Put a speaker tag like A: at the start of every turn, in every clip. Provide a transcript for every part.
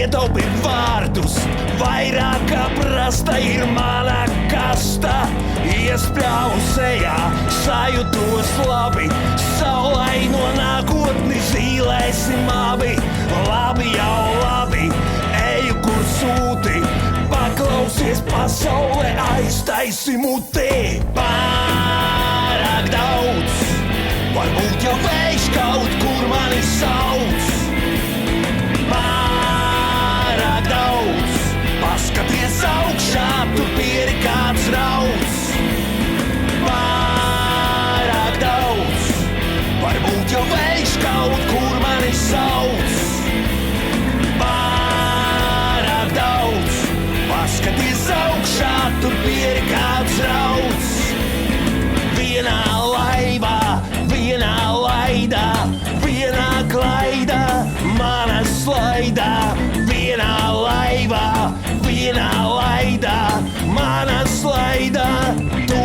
A: ietaupi vārdus, vairāk kā prasta ir mana kasta. Iespļāvu sejā, sajutos labi, saulaino nākotni zīlēsim abi. Labi jau labi, eju kur sūti, paklausies pasaulē, aiztaisi mutī. Pārāk daudz, varbūt jau vējš kaut kur mani sauc. Pārāk daudz, paskaties augšā, tur pieri kāds rauc. Pārāk daudz, varbūt jau vējš kaut kur mani sauc. Pārāk daudz, paskaties augšā, tur pieri kāds rauc. Vienā laivā, vienā laidā, vienā klaidā, mana slaidā. Vienā laivā, vienā laidā, mana slaidā. Tu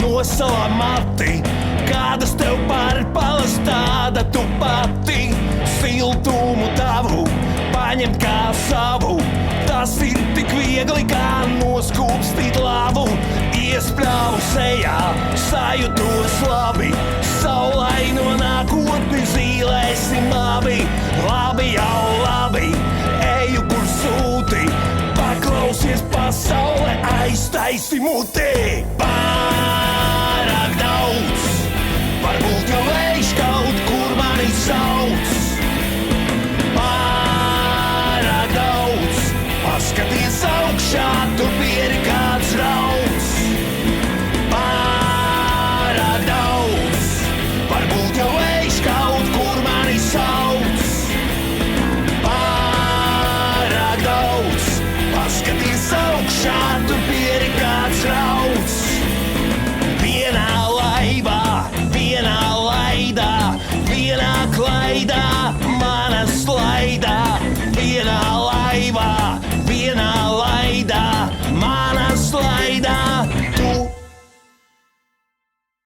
A: nosala mati, kādas tev pārpalas, tāda tu pati. Siltumu tavu paņemt kā savu, tas ir tik viegli kā noskūpstīt lavu. Iespļāvu sejā, sajutos labi, saulaino nākotni zīlēsim abi. Labi jau labi, eju kur sūti, paklausies pasaulē, aiztaisi mutī. Pārāk daudz, varbūt jau vējš kaut kur mani sauc. Pārāk daudz, paskaties augšā, tur pieri kāds rauc. Pārāk daudz, varbūt jau vējš kaut kur mani sauc. Pārāk daudz, paskaties augšā, tur pieri kāds rauc. Vienā laivā, vienā